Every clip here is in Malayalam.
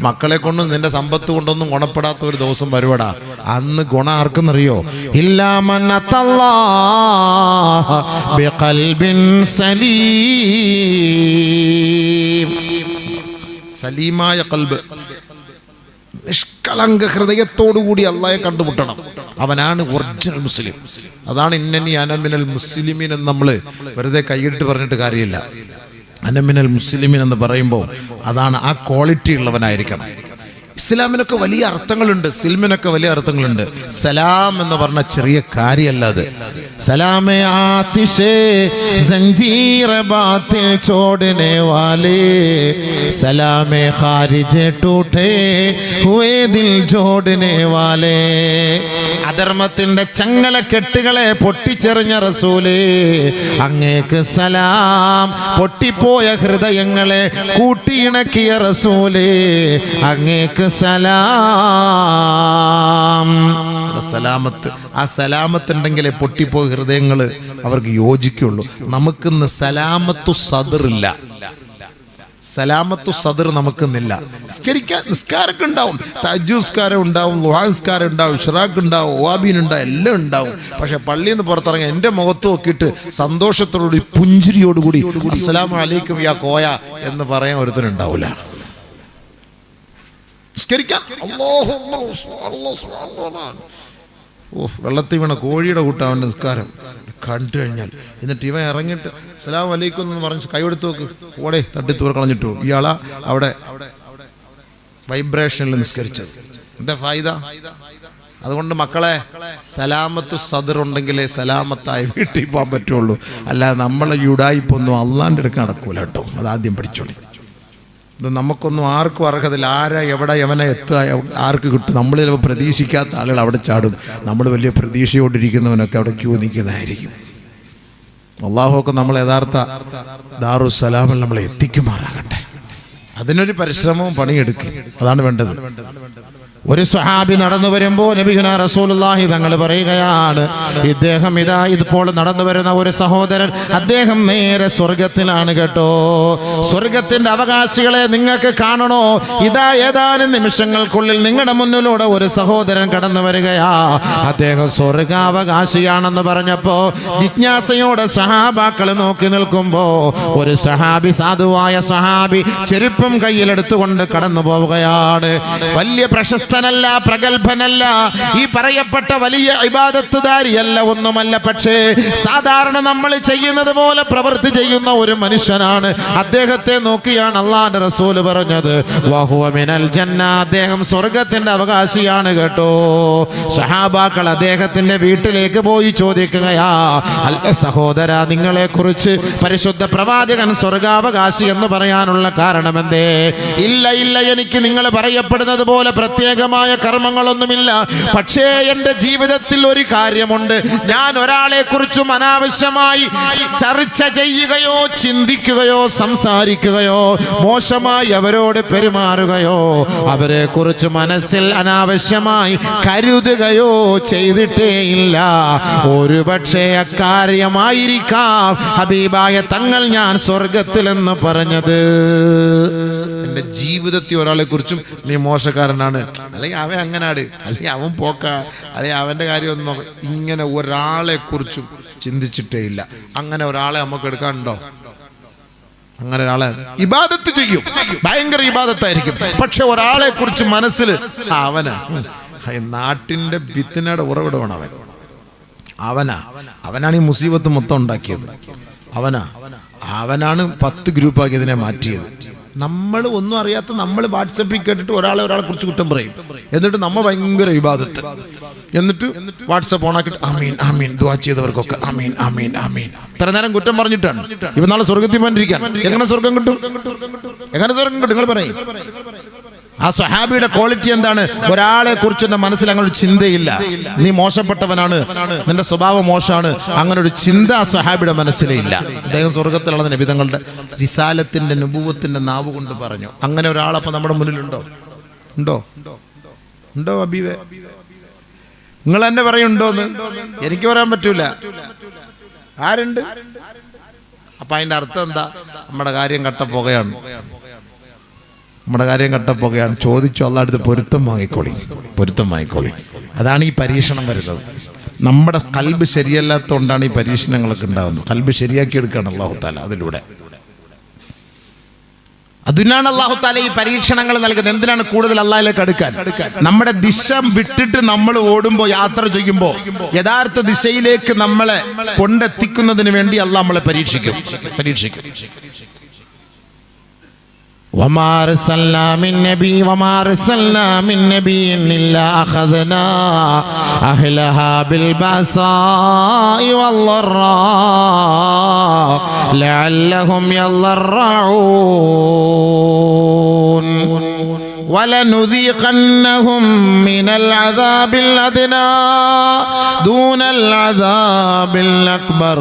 മക്കളെ കൊണ്ടും നിന്റെ സമ്പത്ത് കൊണ്ടൊന്നും ഗുണപ്പെടാത്ത ഒരു ദിവസം വരുവടാ. അന്ന് ഗുണം ആർക്കെന്നറിയോ? ഇല്ലാ മൻ അത്തല്ലാഹ ബിഖൽബിൻ സലീം. സലീമായ ഖൽബ്, നിഷ്കളങ്ക ഹൃദയത്തോടുകൂടി അള്ളാഹയെ കണ്ടുമുട്ടണം. അവനാണ് ഒറിജിനൽ മുസ്ലിം. അതാണ് ഇന്നനി അനമിനൽ മുസ്ലിമീൻ എന്ന് നമ്മൾ വെറുതെ കൈയിട്ട് പറഞ്ഞിട്ട് കാര്യമില്ല. അനമിനൽ മുസ്ലിമീൻ എന്ന് പറയുമ്പോൾ അതാണ്, ആ ക്വാളിറ്റി ഉള്ളവനായിരിക്കണം. ഇസ്ലാമിനൊക്കെ വലിയ അർത്ഥങ്ങളുണ്ട്, സിൽമിനൊക്കെ വലിയ അർത്ഥങ്ങളുണ്ട്. സലാം എന്ന് പറഞ്ഞ ചെറിയ കാര്യമല്ല അത്. സലാമേ ആതിശേ സഞ്ജീർ ബാത്തിൽ ചോടനെ വാലേ, സലാമേ ഖാരിജെ ടൂട്ടേ ഹുവേ ദിൽ ജോടനെ വാലേ. അധർമ്മത്തിന്റെ ചങ്ങല കെട്ടുകളെ പൊട്ടിച്ചെറിഞ്ഞ റസൂലേ, അങ്ങേക്ക് സലാം. പൊട്ടിപ്പോയ ഹൃദയങ്ങളെ കൂട്ടിയിണക്കിയ റസൂലേ, അങ്ങേക്ക് സലാം. സലാമത്ത്, ആ സലാമത്ത് ഉണ്ടെങ്കിലേ പൊട്ടിപ്പോയ ഹൃദയങ്ങൾ അവർക്ക് യോജിക്കുള്ളൂ. നമുക്കിന്ന് സലാമത്തു സദറില്ല, സലാമത്തു സദർ നമുക്കിന്നില്ല. നിസ്കാരമൊക്കെ ഉണ്ടാവും, തഹജ്ജുദ് നിസ്കാരം ഉണ്ടാവും, ളുഹാ നിസ്കാരം ഉണ്ടാവും, ഇശ്റാഖ് ഉണ്ടാവും, ഓവാബീൻ ഉണ്ടാവും, എല്ലാം ഉണ്ടാവും. പക്ഷെ പള്ളിയിൽ നിന്ന് പുറത്തിറങ്ങി എൻ്റെ മുഖത്ത് നോക്കിയിട്ട് സന്തോഷത്തോടുകൂടി പുഞ്ചിരിയോടുകൂടി അസ്സലാമു അലൈക്കും യാ കോയ എന്ന് പറയാൻ ഒരുത്തനുണ്ടാവില്ല. വെള്ളത്തിൽ വീണ കോഴിയുടെ കൂട്ടാവൻ്റെ നിസ്കാരം കണ്ടു കഴിഞ്ഞാൽ, എന്നിട്ട് ഇവൻ ഇറങ്ങിയിട്ട് അസ്സലാമു അലൈക്കും എന്ന് പറഞ്ഞ് കൈയെടുത്ത് നോക്ക്, ഓടെ തട്ടിത്തൂർ കളഞ്ഞിട്ടു. ഇയാളാ അവിടെ വൈബ്രേഷനിൽ നിസ്കരിച്ചത്. എന്താ ഫായിദ? അതുകൊണ്ട് മക്കളെ, സലാമത്തു സദർ ഉണ്ടെങ്കിലേ സലാമത്തായി വീട്ടിൽ പോകാൻ പറ്റുള്ളൂ. അല്ലാതെ നമ്മളെ യുഡായിപ്പൊന്നും അള്ളാൻ്റെ അടുക്ക് നടക്കൂല കേട്ടോ. അതാദ്യം പഠിച്ചോളി. ഇത് നമുക്കൊന്നും ആർക്കും അർഹതയില്ല. ആരാ എവിടെ എവനെ എത്തുക, ആർക്ക് കിട്ടും? നമ്മൾ ചിലപ്പോൾ പ്രതീക്ഷിക്കാത്ത ആളുകൾ അവിടെ ചാടും. നമ്മൾ വലിയ പ്രതീക്ഷയോടിരിക്കുന്നവനൊക്കെ അവിടെ ക്യൂ നിൽക്കുന്നതായിരിക്കും. അള്ളാഹുവൊക്കെ നമ്മൾ യഥാർത്ഥ ദാറുസ്സലാമിൽ നമ്മളെ എത്തിക്കുമാറാകട്ടെ. അതിനൊരു പരിശ്രമവും പണിയെടുക്കും, അതാണ് വേണ്ടത്. ഒരു സ്വഹാബി നടന്നു വരുമ്പോൾ നബിയുനാ റസൂലുള്ളാഹി തങ്ങൾ പറയുകയാണ്, ഇദ്ദേഹം ഇതാ ഇപ്പോൾ നടന്നു വരുന്ന ഒരു സഹോദരൻ, അദ്ദേഹം നേരെ സ്വർഗത്തിലാണ് കേട്ടോ. സ്വർഗത്തിന്റെ അവകാശികളെ നിങ്ങൾക്ക് കാണണോ? ഇതാ ഏതാനും നിമിഷങ്ങൾക്കുള്ളിൽ നിങ്ങളുടെ മുന്നിലൂടെ ഒരു സഹോദരൻ കടന്നു വരികയാ, അദ്ദേഹം സ്വർഗാവകാശിയാണെന്ന് പറഞ്ഞപ്പോ ജിജ്ഞാസയോടെ സഹാബാക്കൾ നോക്കി നിൽക്കുമ്പോ ഒരു സഹാബി, സാധുവായ സഹാബി, ചെരുപ്പും കയ്യിലെടുത്തുകൊണ്ട് കടന്നു പോവുകയാണ്. വലിയ പ്രശസ്തനല്ല, പ്രഗത്ഭനല്ല, ഈ പറയപ്പെട്ട വലിയ ഇബാദത്തുദാരിയല്ല, ഒന്നുമല്ല. പക്ഷേ സാധാരണ നമ്മൾ ചെയ്യുന്നത് പോലെ പ്രവൃത്തി ചെയ്യുന്ന ഒരു മനുഷ്യനാണ്. അദ്ദേഹത്തെ നോക്കിയാണ് അല്ലാഹുവിന്റെ റസൂൽ പറഞ്ഞത്, വഹുവ മിനൽ ജന്ന, അദ്ദേഹം സ്വർഗത്തിന്റെ അവകാശിയാണ് കേട്ടോ. സഹാബാക്കൾ അദ്ദേഹത്തിന്റെ വീട്ടിലേക്ക് പോയി ചോദിക്കുകയാ, അല്ല സഹോദര, നിങ്ങളെ കുറിച്ച് പരിശുദ്ധ പ്രവാചകൻ സ്വർഗാവകാശി എന്ന് പറയാനുള്ള കാരണം എന്തേ? ഇല്ല, എനിക്ക് നിങ്ങൾ പറയപ്പെടുന്നത് പോലെ പ്രത്യേകമായ കർമ്മങ്ങളൊന്നുമില്ല. പക്ഷേ എൻ്റെ ജീവിതത്തിൽ ഒരു കാര്യമുണ്ട്. ഞാൻ ഒരാളെ കുറിച്ചും അനാവശ്യമായി ചർച്ച ചെയ്യുകയോ ചിന്തിക്കുകയോ സംസാരിക്കുകയോ മോശമായി അവരോട് പെരുമാറുകയോ അവരെ കുറിച്ച് മനസ്സിൽ അനാവശ്യമായി കരുതുകയോ ചെയ്തിട്ടേയില്ല. ഒരുപക്ഷെ അക്കാര്യമായിരിക്കാം ഹബീബായ തങ്ങൾ ഞാൻ സ്വർഗത്തിലെന്ന് പറഞ്ഞത്. എൻ്റെ ജീവിതത്തിൽ ഒരാളെ കുറിച്ചും നീ മോശക്കാരനാണ്, അല്ലെങ്കിൽ അവൻ അങ്ങനാട്, അല്ലെങ്കിൽ അവൻ പോക്ക, അല്ലെങ്കിൽ അവൻ്റെ കാര്യമൊന്നും ഇങ്ങനെ ഒരാളെ കുറിച്ചും ചിന്തിച്ചിട്ടേ ഇല്ല. അങ്ങനെ ഒരാളെ നമുക്ക് എടുക്കാനുണ്ടോ? അങ്ങനെ ഒരാളെ ഇബാദത്ത് ചെയ്യും, ഭയങ്കര ഇബാദത്തായിരിക്കും, പക്ഷെ ഒരാളെ കുറിച്ച് മനസ്സിൽ അവനാ നാട്ടിന്റെ ഭിത്തിനയുടെ ഉറവിടമാണ് അവനാണ് ഈ മുസീബത്ത് മൊത്തം ഉണ്ടാക്കിയത്. അവനാണ് 10 ഗ്രൂപ്പാക്കി ഇതിനെ മാറ്റിയത്. നമ്മൾ ഒന്നും അറിയാത്ത നമ്മൾ വാട്സപ്പിൽ കേട്ടിട്ട് ഒരാളെ കുറിച്ച് കുറ്റം പറയും, എന്നിട്ട് നമ്മൾ ഭയങ്കര ഇബാദത്ത്, എന്നിട്ട് വാട്സപ്പ് ഓണാക്കിയിട്ട് ആമീൻ ആമീൻ, ദുആ ചെയ്തവർക്കൊക്കെ ആമീൻ ആമീൻ ആമീൻ. ഇത്ര നേരം കുറ്റം പറഞ്ഞിട്ടാണ് ഇവ നാളെ സ്വർഗത്തിൽ പോകാനിരിക്കാൻ. എങ്ങനെ സ്വർഗം കിട്ടും? നിങ്ങൾ പറയും. ആ സ്വഹാബിയുടെ ക്വാളിറ്റി എന്താണ്? ഒരാളെ കുറിച്ച് എന്റെ മനസ്സിൽ അങ്ങനെ ഒരു ചിന്തയില്ല, നീ മോശപ്പെട്ടവനാണ്, നിന്റെ സ്വഭാവം മോശമാണ്, അങ്ങനെ ഒരു ചിന്ത ആ സ്വഹാബിയുടെ മനസ്സിലേ ഇല്ല. അദ്ദേഹം സ്വർഗത്തിലുള്ള നബി തങ്ങളുടെ റിസാലത്തിന്റെ നുബുവത്തിന്റെ നാവ് കൊണ്ട് പറഞ്ഞു. അങ്ങനെ ഒരാളപ്പോ നമ്മുടെ മുന്നിലുണ്ടോ? ഉണ്ടോ അബീവേ? നിങ്ങൾ തന്നെ പറയുണ്ടോന്ന്? എനിക്ക് പറയാൻ പറ്റൂല. ആരുണ്ട്? അപ്പൊ അതിന്റെ അർത്ഥം എന്താ? നമ്മുടെ കാര്യം കട്ട പോകുകയാണ്. നമ്മുടെ കാര്യം കട്ടപ്പോകയാണ്. ചോദിച്ചു അള്ളാഹുവിന്റെ അടുത്ത് പൊരുത്തം വാങ്ങിക്കോളി. അതാണ് ഈ പരീക്ഷണം വരുന്നത്. നമ്മുടെ ഖൽബ് ശരിയല്ലാത്തതുകൊണ്ടാണ് ഈ പരീക്ഷണങ്ങളൊക്കെ ഉണ്ടാകുന്നത്. ഖൽബ് ശരിയാക്കി എടുക്കുകയാണ് അല്ലാഹു തആല അതിലൂടെ. അതിനാണ് അല്ലാഹു തആല ഈ പരീക്ഷണങ്ങൾ നൽകുന്നത്. എന്തിനാണ്? കൂടുതൽ അല്ലാഹുവിലേക്ക് അടുക്കാൻ. നമ്മുടെ ദിശ വിട്ടിട്ട് നമ്മൾ ഓടുമ്പോൾ, യാത്ര ചെയ്യുമ്പോൾ യഥാർത്ഥ ദിശയിലേക്ക് നമ്മളെ കൊണ്ടെത്തിക്കുന്നതിന് വേണ്ടി അല്ലാഹു നമ്മളെ പരീക്ഷിക്കും. وما أرسلنا من نبي إلا أخذنا أهلها بالبأساء والضراء لعلهم يضرعون ولنذيقنهم من العذاب الأدنى دون العذاب الأكبر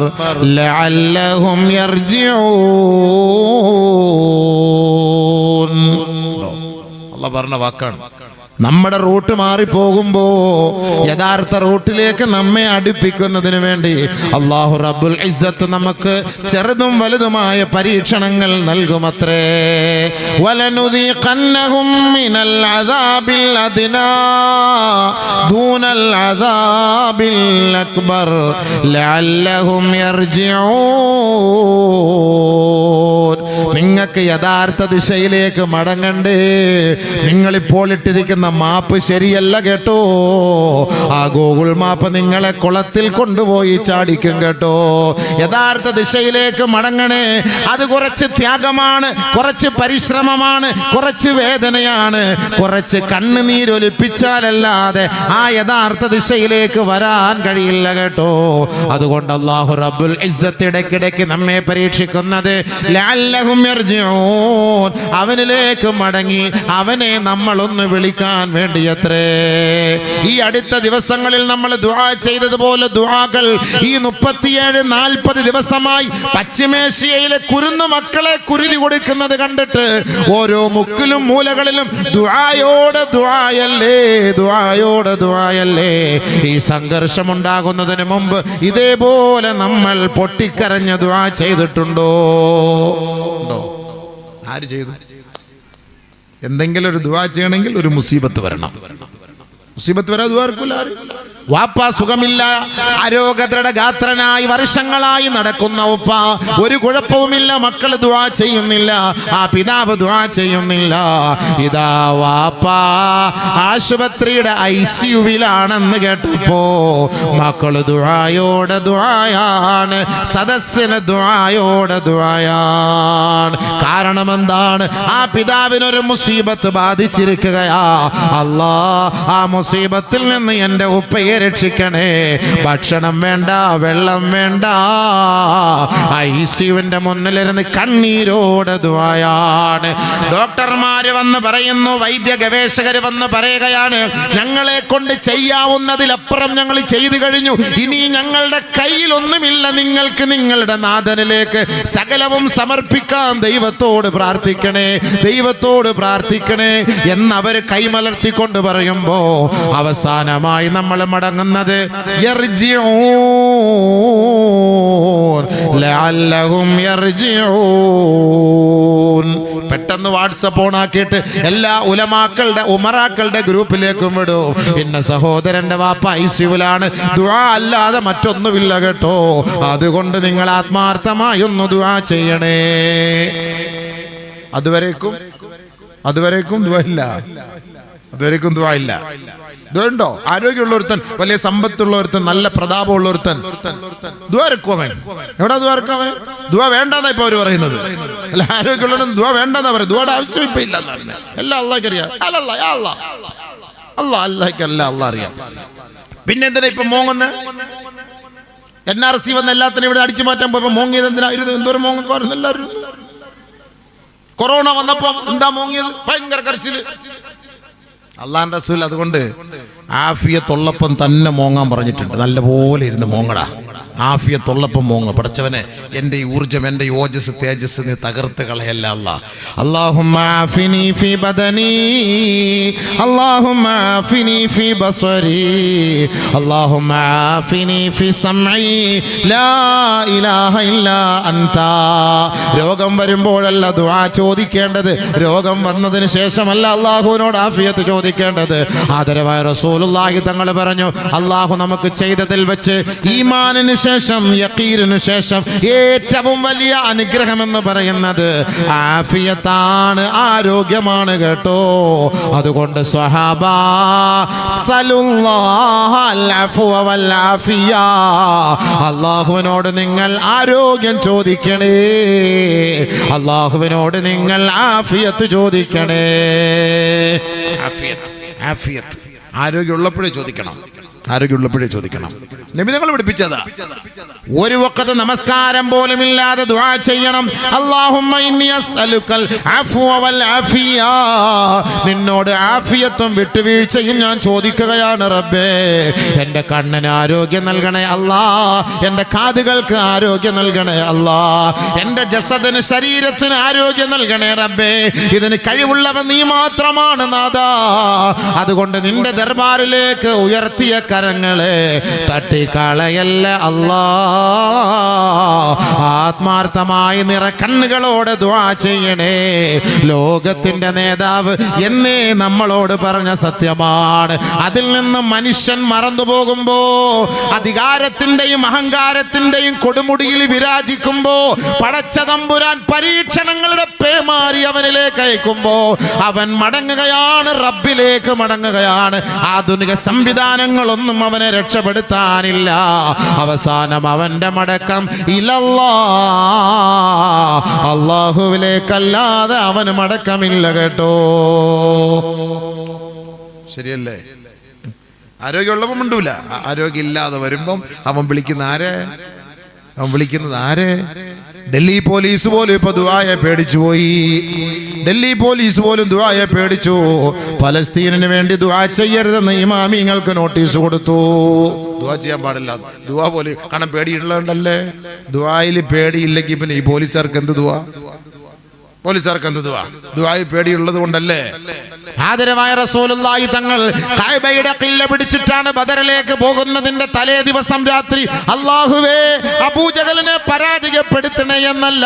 لعلهم يرجعون. الله പറഞ്ഞ വാക്കാണ്. നമ്മുടെ റൂട്ട് മാറിപ്പോകുമ്പോ യഥാർത്ഥ റൂട്ടിലേക്ക് നമ്മെ അടുപ്പിക്കുന്നതിന് വേണ്ടി അല്ലാഹു റബ്ബുൽ ഇസ്സത്ത് നമുക്ക് ചെറുതും വലുതുമായ പരീക്ഷണങ്ങൾ നൽകുമത്രേ. വലനുദീഖന്നഹും മിനൽ അദാബിൽ അദ്നാ ദൂനൽ അദാബിൽ അക്ബർ ലഅല്ലഹും യർജിഊൻ. നിങ്ങൾക്ക് യഥാർത്ഥ ദിശയിലേക്ക് മടങ്ങണ്ടേ? നിങ്ങളിപ്പോൾ ഇട്ടിരിക്കുന്ന മാപ്പ് ശരിയല്ല കേട്ടോ. ആ ഗൂഗിൾ മാപ്പ് നിങ്ങളെ കുളത്തിൽ കൊണ്ടുപോയി ചാടിക്കും കേട്ടോ. യഥാർത്ഥ ദിശയിലേക്ക് മടങ്ങണേ. അത് കുറച്ച് ത്യാഗമാണ്, കുറച്ച് പരിശ്രമമാണ്, കുറച്ച് വേദനയാണ്, കുറച്ച് കണ്ണുനീരൊലിപ്പിച്ചാലല്ലാതെ ആ യഥാർത്ഥ ദിശയിലേക്ക് വരാൻ കഴിയില്ല കേട്ടോ. അതുകൊണ്ട് അല്ലാഹു റബ്ബുൽ ഇസ്സത്ത് ഇടയ്ക്കിടയ്ക്ക് നമ്മെ പരീക്ഷിക്കുന്നത് ലഅല്ലഹും യർജിഊൻ, അവനിലേക്ക് മടങ്ങി അവനെ നമ്മളൊന്ന് വിളിക്കാൻ വേണ്ടിയത്രേ. ഈ അടുത്ത ദിവസങ്ങളിൽ നമ്മൾ ദുആ ചെയ്തതുപോലെ ദുആകൾ ഈ 37-40 ദിവസമായി പശ്ചിമേഷ്യയിലെ കുരുന്നു മക്കളെ കുരുതി കൊടുക്കുന്നത് കണ്ടിട്ട് ഓരോ മുക്കിലും മൂലകളിലും ദുആയോടെ ദുആയല്ലേ. ഈ സംഘർഷം ഉണ്ടാകുന്നതിന് മുമ്പ് ഇതേപോലെ നമ്മൾ പൊട്ടിക്കരഞ്ഞ ദുആ ചെയ്തിട്ടുണ്ടോ? ആര് ചെയ്തു? എന്തെങ്കിലും ഒരു ദുആ ചെയ്യണമെങ്കിൽ ഒരു മുസീബത്ത് വരണം. മുസീബത്ത് വരാതെ ദുആ ആർക്കില്ല. വാപ്പ സുഖമില്ല, ആരോഗ്യദൃഢഗാത്രനായി വർഷങ്ങളായി നടക്കുന്ന ഉപ്പ, ഒരു കുഴപ്പവുമില്ല, മക്കൾ ദുആ ചെയ്യുന്നില്ല, ആ പിതാവ് ദുആ ചെയ്യുന്നില്ല. ഇതാ വാപ്പ ആശുപത്രിയുടെ ICUവിലാണെന്ന് കേട്ടപ്പോ മക്കള് ദുആയാണ്, സദസ്സിന് ദുആയാണ്. കാരണം എന്താണ്? ആ പിതാവിനൊരു മുസീബത്ത് ബാധിച്ചിരിക്കുകയാ. അല്ലാ, ആ മുസീബത്തിൽ നിന്ന് എൻ്റെ ഉപ്പയെ രക്ഷിക്കണേ. ഭക്ഷണം വേണ്ട, വെള്ളം വേണ്ട, ICUവിന്റെ മുന്നിലിരുന്ന് കണ്ണീരോടെ ദുആയാണ്. ഡോക്ടർമാര് വന്ന് പറയുന്നു, വൈദ്യ ഗവേഷകർ വന്ന് പറയുകയാണ്, ഞങ്ങളെ കൊണ്ട് ചെയ്യാവുന്നതിലപ്പുറം ഞങ്ങൾ ചെയ്തു കഴിഞ്ഞു, ഇനി ഞങ്ങളുടെ കയ്യിലൊന്നുമില്ല, നിങ്ങൾക്ക് നിങ്ങളുടെ നാഥനിലേക്ക് സകലവും സമർപ്പിക്കാം, ദൈവത്തോട് പ്രാർത്ഥിക്കണേ എന്നവർ കൈമലർത്തിക്കൊണ്ട് പറയുമ്പോ അവസാനമായി നമ്മൾ മടങ്ങുന്നത് ലഅല്ലഹും യർജിഊൻ. പെട്ടെന്ന് വാട്സപ്പ് ഓൺ ആക്കിയിട്ട് എല്ലാ ഉമറാക്കളുടെ ഗ്രൂപ്പിലേക്കും വിടും. പിന്നെ സഹോദരന്റെ വാപ്പ ICUവിലാണ്, ദുആ അല്ലാതെ മറ്റൊന്നുമില്ല കേട്ടോ. അതുകൊണ്ട് നിങ്ങൾ ആത്മാർത്ഥമായി ഒന്ന് ദുആ ചെയ്യണേ. അതുവരേക്കും ദുആ ഇല്ല. ദുആണ്ടോ? ആരോഗ്യമുള്ള ഒരുത്തൻ, വലിയ സമ്പത്തുള്ള ഒരുത്തൻ, നല്ല പ്രതാപമുള്ള ഒരുത്തൻ ദുആർക്കുവൻ എവിടെ? ദുആർക്കവൻ ദുആ വേണ്ടെന്നാ ഇപ്പൊ അവര് പറയുന്നത്. അല്ല, ആരോഗ്യമുള്ളവൻ ദുആ വേണ്ടെന്നാ പറയുന്നത്. ദുആടെ ആവശ്യം ഇപ്പൊ ഇല്ല. എല്ലാം അള്ളാഹ്ക്ക് അറിയാം. അള്ളാഹ് അറിയാം. പിന്നെ എന്തിനാ ഇപ്പൊ മോങ്ങുന്നത്? NRC വന്ന് എല്ലാത്തിനും ഇവിടെ അടിച്ചു മാറ്റാൻ പോയപ്പോ മോങ്ങിയത് എന്തിനാ? എന്തോരം മോങ്ങുന്നു എല്ലാവരും. കൊറോണ വന്നപ്പോ എന്താ മോങ്ങിയത്? ഭയങ്കര കരച്ചില്. അള്ളാഹുവിന്റെ റസൂൽ അതുകൊണ്ട് ആഫിയത്തുള്ളപ്പം തന്നെ മോങ്ങാൻ പറഞ്ഞിട്ടുണ്ട്. നല്ലപോലെ ഇരുന്ന് മോങ്ങടാ. ആഫിയത്തുള്ളപ്പം മോങ്ങ. പടച്ചവനെ എൻ്റെ ഈ ഊർജ്ജം, എൻ്റെ ഈ ഓജസ് തേജസ് നീ തകർത്ത് കളയല്ല അല്ലാ. അല്ലാഹുമ്മ ആഫിനി ഫി ബദനി, അല്ലാഹുമ്മ ആഫിനി ഫി ബസരി, അല്ലാഹുമ്മ ആഫിനി ഫി സമഇ, ലാ ഇലാഹ ഇല്ലാ അൻത. രോഗം വരുമ്പോഴല്ല ദുആ ചോദിക്കേണ്ടത്, രോഗം വന്നതിന് ശേഷമല്ല അല്ലാഹുവിനോട് ആഫിയത്ത് ചോദിക്കേണ്ടത്. ആദരവായ റസൂലുള്ളാഹി തങ്ങൾ പറഞ്ഞു, അല്ലാഹു നമുക്ക് ചെയ്തതിൽ വെച്ച് ഈമാനിന് ശേഷം, യഖീനിന് ശേഷം ഏറ്റവും വലിയ അനുഗ്രഹം എന്ന് പറയുന്നത് ആഫിയത്താണ്, ആരോഗ്യമാണ് കേട്ടോ. അതുകൊണ്ട് സ്വഹാബാ സലുല്ലാഹൽ അഫ്വ വൽ ആഫിയ, അല്ലാഹുവിനോട് നിങ്ങൾ ആരോഗ്യം ചോദിക്കണേ, അല്ലാഹുവിനോട് നിങ്ങൾ ആഫിയത്ത് ചോദിക്കണേ. ആഫിയത്ത്, ആഫിയത്ത്, ആരോഗ്യമുള്ളപ്പോഴേ ചോദിക്കണം, ആരോഗ്യമുള്ളപ്പോഴേ ചോദിക്കണം. നബി തങ്ങൾ പഠിപ്പിച്ചതാ. ഒരു വഖത്ത് നമസ്കാരം പോലും ഇല്ലാതെ ദുആ ചെയ്യണം. അല്ലാഹുമ്മ ഇന്നി അസ്അലുക്കൽ അഫ്വ വൽ ആഫിയ, നിന്നോട് ആഫിയത്തും വിട്ടുവീഴ്ചയും ഞാൻ ചോദിക്കുകയാണ് റബ്ബേ. എൻ്റെ കണ്ണിന് ആരോഗ്യം നൽകണേ അല്ലാ, എൻ്റെ കാതുകൾക്ക് ആരോഗ്യം നൽകണേ അല്ലാ, എൻ്റെ ജസദിന്, ശരീരത്തിന് ആരോഗ്യം നൽകണേ റബ്ബേ. ഇതിന് കഴിവുള്ളവൻ നീ മാത്രമാണ് നാഥാ. അതുകൊണ്ട് നിന്റെ ദർബാറിലേക്ക് ഉയർത്തിയ കരങ്ങളെ തട്ടിക്കളയല്ല അല്ലാ. ആത്മാർത്ഥമായി നിറക്കണ്ണുകളോടെ ദുആ ചെയ്യണേ. ലോകത്തിന്റെ നേതാവ് എന്നേ നമ്മളോട് പറഞ്ഞ സത്യമാണ്. അതിൽ നിന്ന് മനുഷ്യൻ മറന്നു പോകുമ്പോ, അധികാരത്തിന്റെയും അഹങ്കാരത്തിന്റെയും കൊടുമുടിയിൽ വിരാജിക്കുമ്പോ, പടച്ച തമ്പുരാൻ പരീക്ഷണങ്ങളുടെ പേമാരി അവനിലേക്ക് അയക്കുമ്പോ അവൻ മടങ്ങുകയാണ്, റബ്ബിലേക്ക് മടങ്ങുകയാണ്. ആധുനിക സംവിധാനങ്ങളൊന്നും അവനെ രക്ഷപ്പെടുത്താനില്ല. അവസാനം അവന്റെ മടക്കം ഇലല്ലാ, അല്ലാഹുവിലേക്കല്ലാതെ അവന് മടക്കമില്ല കേട്ടോ. ശരിയല്ലേ? ആരോഗ്യമുള്ളവൻ മിണ്ടൂല, ആരോഗ്യം ഇല്ലാതെ വരുമ്പം അവൻ വിളിക്കുന്ന ആരെ? അവൻ വിളിക്കുന്നത് ആരെ? ഡൽഹി പോലീസ് പോലും ഇപ്പൊ ദുആയെ പേടിച്ചു പോയി. ഡൽഹി പോലീസ് പോലും ദുആയെ പേടിച്ചു. ഫലസ്തീനിന് വേണ്ടി ദുആ ചെയ്യരുതെന്ന് ഇമാമിങ്ങൾക്ക് നോട്ടീസ് കൊടുത്തു. ദുആ ചെയ്യാൻ പാടില്ല, ദുആ പോലും. കാരണം പേടിയുള്ളതുകൊണ്ടല്ലേ. ദുആയിൽ പേടിയില്ലെങ്കിൽ പിന്നെ ഈ പോലീസുകാർക്ക് എന്ത് ദുആ? പോലീസുകാർക്ക് എന്ത് ദുആ? ദുആയിൽ പേടിയുള്ളത് കൊണ്ടല്ലേ. ആദരവായ റസൂലുള്ളാഹി തങ്ങൾ കഅബയുടെ ഖില്ല പിടിച്ചിട്ടാണ് ബദറിലേക്ക് പോകുന്നതിന്റെ തലേ ദിവസം രാത്രി, അല്ലാഹുവേ അബൂജഹലിനെ പരാജയപ്പെടുത്തണേ എന്നല്ല,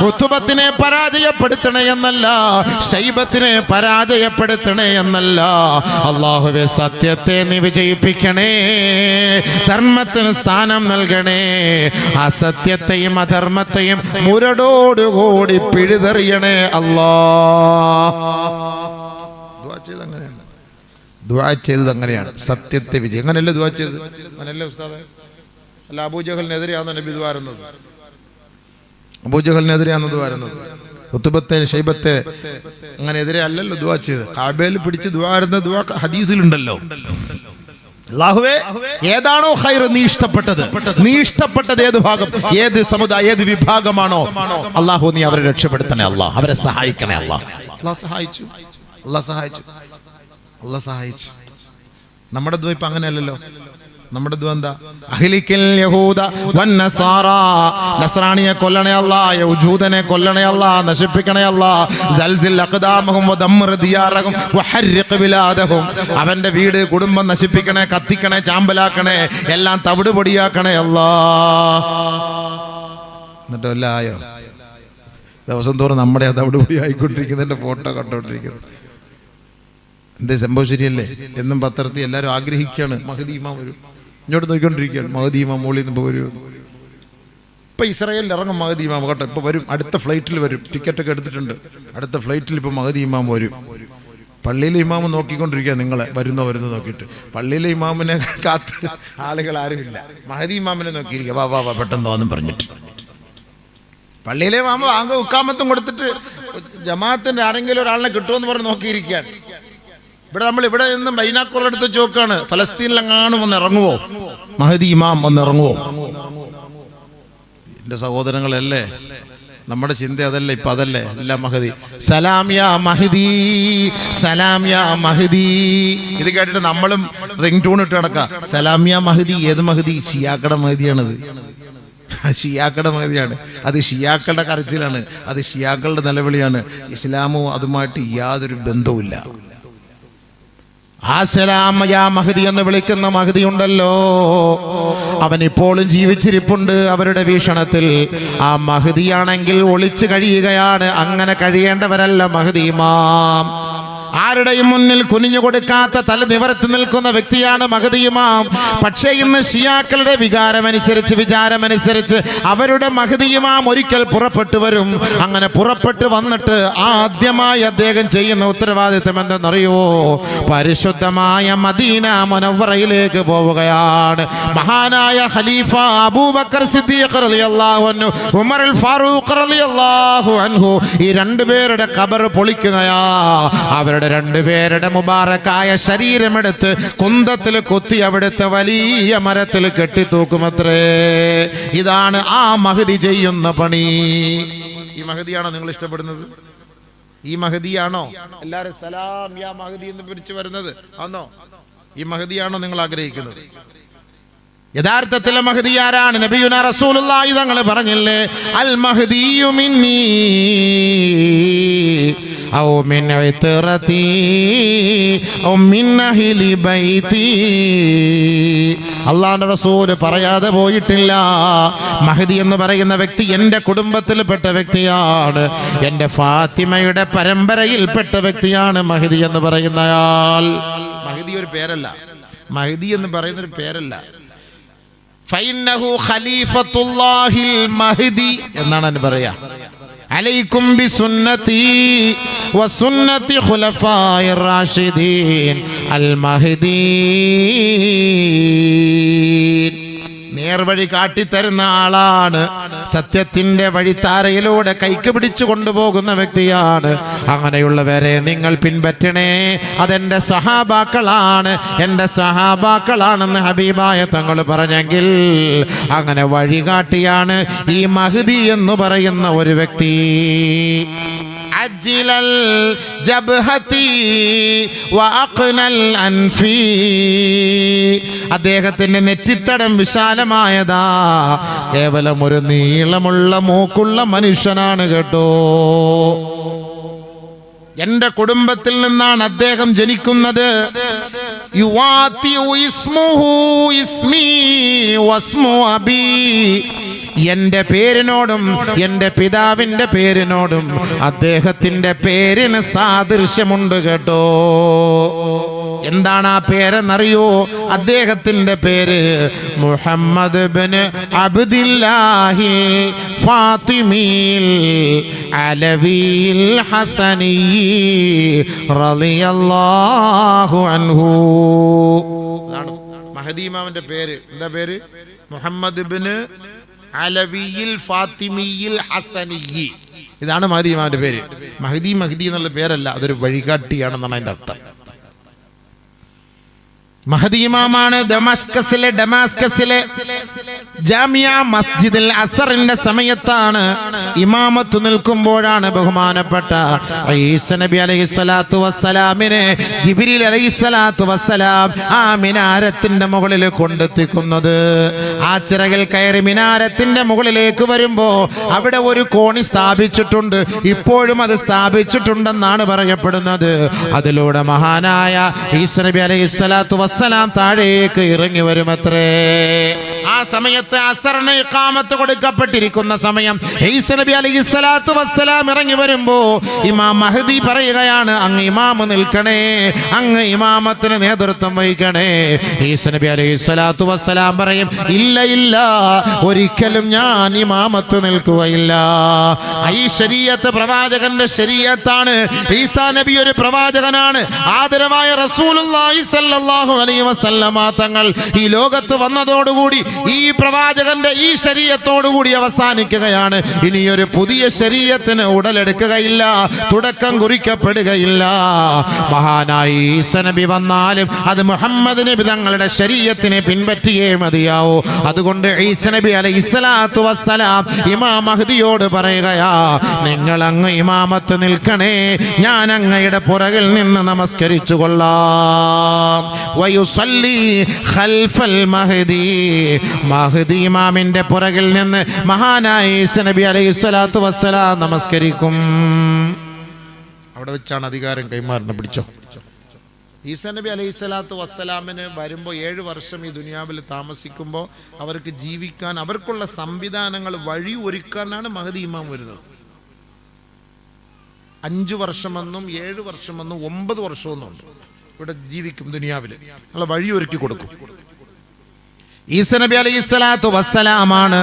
ഉത്ബത്തിനെ പരാജയപ്പെടുത്തണേ എന്നല്ല, ശൈബത്തിനെ പരാജയപ്പെടുത്തണേ എന്നല്ല, അല്ലാഹുവേ സത്യത്തെ നീ വിജയിപ്പിക്കണേ, ധർമ്മത്തിന് സ്ഥാനം നൽകണേ, അസത്യത്തെയും അധർമ്മത്തെയും മുരടോടുകൂടി പിഴുതെറിയണേ അല്ലാ. ദുആ ചെയ്തത് അങ്ങനെയാണ്, സത്യത്തെ വിജയം. അങ്ങനെയല്ലേ ദുആ ചെയ്തത്? അങ്ങനെയല്ലേ ഉസ്താദേ? അല്ല, അബൂജഹലിനെതിരെയാണോ നബി ദുആ ചെയ്യുന്നത്? അബൂജഹലിനെതിരെയാണോ ദുആ ചെയ്യുന്നത്? ഉത്ബത്തെ ശൈബത്തെ അങ്ങനെ എതിരെ അല്ലല്ലോ ദുആ ചെയ്തത്. കഅബയിൽ പിടിച്ച് ദുആ ചെയ്യുന്ന ദുആ ഹദീസിലുണ്ടല്ലോ. അല്ലാഹുവേ ഏതാണോ ഖൈർ നീ ഇഷ്ടപ്പെട്ടത്, നീ ഇഷ്ടപ്പെട്ടത് ഏത് ഭാഗം, ഏത് സമുദായം, ഏത് വിഭാഗമാണോ, അല്ലാഹു നീ അവരെ രക്ഷപ്പെടുത്തണേ അല്ലാ, അവരെ സഹായിക്കണേ അല്ലാ. അല്ലാഹു സഹായിച്ചു, അല്ലാഹു സഹായിച്ചു, അല്ലാഹു സഹായിച്ചു. നമ്മുടെ ദുആ ഇപ്പൊ അങ്ങനെയല്ലല്ലോ. നമ്മുടെ ദുആ എന്താ? അഹ്ലിക്കൽ യഹൂദ വന്നസാറ, നസ്രാണിയെ കൊല്ലണേ അല്ലാ, യഹൂദനെ കൊല്ലണേ അല്ലാ, നശിപ്പിക്കണേ അല്ലാ. സൽസിൽ അഖ്ദാമഹും വദമ്മർ ദിയാറഹും വഹർരിഖ് ബിലാദഹും, അവന്റെ വീട് കുടുംബം നശിപ്പിക്കണേ, കത്തിക്കണേ, ചാമ്പലാക്കണേ, എല്ലാം തവിട് പൊടിയാക്കണേ അല്ലാ. എന്നിട്ടോ എല്ലാം ആയോ? ദിവസം തോറും നമ്മുടെ തവിട് പൊടിയായിക്കൊണ്ടിരിക്കുന്നതിന്റെ ഫോട്ടോ കണ്ടോണ്ടിരിക്കുന്നത്. എന്തേ സംഭവം ശരിയല്ലേ? എന്നും പത്രത്തിൽ എല്ലാവരും ആഗ്രഹിക്കുകയാണ് മഹദി ഇമാം വരും. ഇങ്ങോട്ട് നോക്കിക്കൊണ്ടിരിക്കുകയാണ്, മഹദി ഇമാം മോളിൽ നിന്ന് ഇപ്പോൾ വരും. ഇപ്പം ഇസ്രായേലിൽ ഇറങ്ങും മഹദി ഇമാം കേട്ടോ. ഇപ്പോൾ വരും, അടുത്ത ഫ്ലൈറ്റിൽ വരും, ടിക്കറ്റൊക്കെ എടുത്തിട്ടുണ്ട്. അടുത്ത ഫ്ലൈറ്റിൽ ഇപ്പോൾ മഹദി ഇമാം വരും. പള്ളിയിലെ ഇമാമ് നോക്കിക്കൊണ്ടിരിക്കുക നിങ്ങളെ വരുന്നോ നോക്കിയിട്ട്. പള്ളിയിലെ ഇമാമിനെ കാത്ത് ആളുകൾ ആരുമില്ല, മഹദി ഇമാമിനെ നോക്കിയിരിക്കുക. വാ വാ വാ പെട്ടെന്ന് വാന്നും പറഞ്ഞിട്ട്. പള്ളിയിലെ ഇമാമ ആകെ ഉക്കാമത്തും കൊടുത്തിട്ട് ജമാഅത്തിന്റെ ആരെങ്കിലും ഒരാളിനെ കിട്ടുമെന്ന് പറഞ്ഞ് നോക്കിയിരിക്കുകയാണ്. ഇവിടെ നമ്മൾ ഇവിടെ നിന്നും ബൈനാക്കുലർ എടുത്ത് ചോക്കാണ്, ഫലസ്തീനിലെങ്ങാനും ഒന്ന് ഇറങ്ങുവോ, മഹദി ഇമാം ഒന്ന് ഇറങ്ങുവോ? എന്റെ സഹോദരങ്ങളല്ലേ, നമ്മുടെ ചിന്ത അതല്ലേ, ഇപ്പൊ അതല്ലേ എല്ലാം മഹദി. സലാം യാ മഹദി, സലാം യാ മഹദി. ഇത് കേട്ടിട്ട് നമ്മളും റിംഗ് ടൂൺ ഇട്ട് നടക്കാം. സലാം യാ മഹദി. ഏത് മഹദി? ഷിയാക്കട മഹദിയാണത്. ഷിയാക്കളുടെ മഹദിയാണ്. അത് ഷിയാക്കളുടെ കരച്ചിലാണ്, അത് ഷിയാക്കളുടെ നിലവിളിയാണ്. ഇസ്ലാമോ അതുമായിട്ട് യാതൊരു ബന്ധവുമില്ല. ആ സലാം യാ മഹദി എന്ന് വിളിക്കുന്ന മഹദി ഉണ്ടല്ലോ, അവൻ ഇപ്പോഴും ജീവിച്ചിരിപ്പുണ്ട് അവരുടെ വീക്ഷണത്തിൽ. ആ മഹദിയാണെങ്കിൽ ഒളിച്ചു കഴിയുകയാണ്. അങ്ങനെ കഴിയേണ്ടവരല്ല മഹദി ഇമാം. ആരുടെയും മുന്നിൽ കുനിഞ്ഞു കൊടുക്കാത്ത, തല നിവർത്തി നിൽക്കുന്ന വ്യക്തിയാണ് മഹദി ഇമാം. പക്ഷേ ഇന്ന് ഷിയാക്കളുടെ വിചാരമനുസരിച്ച് അവരുടെ മഹദി ഇമാം ഒരിക്കൽ പുറപ്പെട്ടു വരും. അങ്ങനെ പുറപ്പെട്ടു വന്നിട്ട് ആദ്യമായി അദ്ദേഹം ചെയ്യുന്ന ഉത്തരവാദിത്തം എന്തെന്നറിയോ? പരിശുദ്ധമായ മദീന മുനവ്വറയിലേക്ക് പോവുകയാണ്. മഹാനായ ഖലീഫ അബൂബക്കർ സിദ്ദീഖ് റളിയല്ലാഹു അൻഹു, ഉമർ ഫാറൂഖ് റളിയല്ലാഹു അൻഹു, ഈ രണ്ടുപേരുടെ ഖബർ പൊളിക്കുകയാ. അവരുടെ രണ്ടുപേരുടെ മുബാറക്കായ ശരീരമെടുത്ത് കുന്തത്തിൽ കൊത്തി അവിടുത്തെ വലിയ മരത്തിൽ കെട്ടിത്തൂക്കുമത്രേ. ഇതാണ് ആ മഹദി ചെയ്യുന്ന പണി. ഈ മഹദിയാണോ നിങ്ങൾ ഇഷ്ടപ്പെടുന്നത്? ഈ മഹദിയാണോ എല്ലാവരും സലാം യാ മഹദി എന്ന് പിടിച്ചു വരുന്നത്? ആണോ? ഈ മഹദിയാണോ നിങ്ങൾ ആഗ്രഹിക്കുന്നത്? യഥാർത്ഥത്തിലെ മഹദി ആരാണ്? നബിയുനാ റസൂലുള്ളാഹി തങ്ങൾ പറഞ്ഞില്ലേ, അൽ മഹദിയു മിന്നീ ഔ മിൻ ഇത്റതി ഔ മിൻ അഹ്ലി ബൈതി. അല്ലാഹുവിന്റെ റസൂൽ പറയാതെ പോയിട്ടില്ല. മഹദി എന്ന് പറയുന്ന വ്യക്തി എൻ്റെ കുടുംബത്തിൽപ്പെട്ട വ്യക്തിയാണ്, എൻ്റെ ഫാത്തിമയുടെ പരമ്പരയിൽപ്പെട്ട വ്യക്തിയാണ് മഹദി എന്ന് പറയുന്നയാൾ. മഹദി ഒരു പേരല്ല, മഹദി എന്ന് പറയുന്നൊരു പേരല്ല. ഫൈന്നഹു ഖലീഫത്തുല്ലാഹിൽ മഹദി എന്നാണ് അതിന് പറയാ. അലൈക്കും ബിസുന്നതി വസുന്നതി ഖുലഫായിർ റാഷിദീൻ അൽ മഹ്ദിയീൻ. നേർവഴി കാട്ടിത്തരുന്ന ആളാണ്, സത്യത്തിന്റെ വഴിത്താരയിലൂടെ കൈക്ക് പിടിച്ചു കൊണ്ടുപോകുന്ന വ്യക്തിയാണ്. അങ്ങനെയുള്ളവരെ നിങ്ങൾ പിൻപറ്റണേ. അതെന്റെ സഹാബാക്കളാണ്, എൻ്റെ സഹാബാക്കളാണെന്ന് ഹബീബായ തങ്ങൾ പറഞ്ഞെങ്കിൽ അങ്ങനെ വഴികാട്ടിയാണ് ഈ മഹദി എന്ന് പറയുന്ന ഒരു വ്യക്തി. അജ്ലൽ ജബ്ഹതി വഅഖ്നൽ അൻഫി. അദ്ദേഹത്തിന്റെ നെറ്റിത്തടം വിശാലമായതാ. കേവലം ഒരു നീളമുള്ള മൂക്കുള്ള മനുഷ്യനാണ് കേട്ടോ. എന്റെ കുടുംബത്തിൽ നിന്നാണ് അദ്ദേഹം ജനിക്കുന്നത്. യുവാതിഉ ഇസ്മുഹു ഇസ്മി വസ്മു അബി. എൻ്റെ പേരിനോടും എൻ്റെ പിതാവിൻ്റെ പേരിനോടും അദ്ദേഹത്തിൻ്റെ പേരിന് സാദൃശ്യമുണ്ട് കേട്ടോ. എന്താണ് ആ പേരെന്നറിയോ? അദ്ദേഹത്തിൻ്റെ പേര് മുഹമ്മദ് ഇബ്നു അബ്ദില്ലാഹിൽ ഫാത്തിമിൽ അലവിൽ ഹസനി റളിയല്ലാഹു അൻഹു. അതാണ് മഹദി ഇമാമിന്റെ പേര്. എന്താ പേര്? മുഹമ്മദ് ഇബ്നു അലവിയിൽ ഫാത്തിമിയിൽ ഹസനിയി. ഇതാണ് മഹദി ഇമാമിന്റെ പേര്. മഹദി എന്നുള്ള പേരല്ല, അതൊരു വഴികാട്ടിയാണെന്നാണ് അതിന്റെ അർത്ഥം. മഹദി ഇമാമാണ് ഡമാസ്കസിലെ ജാമിയ മസ്ജിദിൽ അസറിന്റെ സമയത്താണ് ഇമാമത്ത് നിൽക്കുമ്പോഴാണ് ബഹുമാനപ്പെട്ട ഈസ നബി അലൈഹിസ്സലാത്തു വസ്സലാമിനെ ജിബ്രീൽ അലൈഹിസ്സലാത്തു വസ്സലാം ആ മിനാരത്തിന്റെ മുകളിൽ കൊണ്ടെത്തിക്കുന്നത്. ആ ചിറകിൽ കയറി മിനാരത്തിന്റെ മുകളിലേക്ക് വരുമ്പോ അവിടെ ഒരു കോണി സ്ഥാപിച്ചിട്ടുണ്ട്. ഇപ്പോഴും അത് സ്ഥാപിച്ചിട്ടുണ്ടെന്നാണ് പറയപ്പെടുന്നത്. അതിലൂടെ മഹാനായ ഈസ നബി അലൈഹിസ്സലാത്തു വസ്സലാം താഴേക്ക് ഇറങ്ങി വരുമത്രേ. ആ സമയത്ത് അസറിന് ഇഖാമത്ത് കൊടുക്കപ്പെട്ടിരിക്കുന്ന സമയം ഈസ നബി അലൈഹിസ്സലാത്തു വസ്സലാം ഇറങ്ങി വരുമ്പോ ഇമാം മഹദി പറയുകയാണ്, അങ്ങ് ഇമാമ് നിൽക്കണേ, അങ്ങ് ഇമാമത്തിന് നേതൃത്വം വഹിക്കണേ. ഈസ നബി അലൈഹിസ്സലാത്തു വസ്സലാം പറയും, ഇല്ല, ഒരിക്കലും ഞാൻ ഇമാമത്ത് നിൽക്കുകയില്ല. ഈ ശരീഅത്ത് പ്രവാചകന്റെ ശരീഅത്താണ്. ഈസാ നബി ഒരു പ്രവാചകനാണ്. ആദരവായ റസൂലുള്ളാഹി സ്വല്ലല്ലാഹു അലൈഹി വസല്ലമ തങ്ങൾ ഈ ലോകത്ത് വന്നതോടുകൂടി ഈ പ്രവാചകന്റെ ഈ ശരീഅത്തോടുകൂടി അവസാനിക്കുകയാണ്. ഇനിയൊരു പുതിയ ശരീഅത്തിന് ഉടലെടുക്കുകയില്ല, തുടക്കം കുറിക്കപ്പെടുകയില്ല. മഹാനായ ഈസ നബി വന്നാലും അത് മുഹമ്മദ് നബി തങ്ങളുടെ ശരീഅത്തിനെ പിൻപറ്റിയേ മതിയാവൂ. അതുകൊണ്ട് ഈസ നബി അലൈഹിസ്സലാത്തു വസ്സലാം ഇമാം മഹ്ദിയോട് പറയുകയാ, നിങ്ങൾ അങ്ങ് ഇമാമത്ത് നിൽക്കണേ, ഞാൻ അങ്ങയുടെ പുറകിൽ നിന്ന് നമസ്കരിച്ചു കൊള്ളാം. വയുസല്ലി ഖൽഫൽ മഹ്ദി മഹ്ദി ഇമാമിന്റെ പുറകിൽ നിന്ന് മഹാനായ ഈസ നബി അലൈഹിസ്സലാത്തു വസ്സലാം നമസ്കരിക്കും. അവിടെ വെച്ചാണ് അധികാരം കൈമാറുന്നത്. പിടിച്ചോ. ഈസാ നബി അലൈഹിസ്സലാത്തു വസ്സലാമിന് വരുമ്പോൾ 7 വർഷം ഈ ദുനിയാവിൽ താമസിക്കുമ്പോൾ അവർക്ക് ജീവിക്കാൻ അവർക്കുള്ള സംവിധാനങ്ങൾ വഴി ഒരുക്കാനാണ് മഹ്ദി ഇമാം വരുന്നത്. 5 വർഷമെന്നും 7 വർഷമെന്നും 9 വർഷമെന്നുണ്ട്. ഇവിടെ ജീവിക്കും ദുനിയാവിൽ, നമ്മളെ വഴി ഒരുക്കി കൊടുക്കും. ഈസാ നബി അലൈഹിസ്സലാത്തു വസ്സലാമാണ്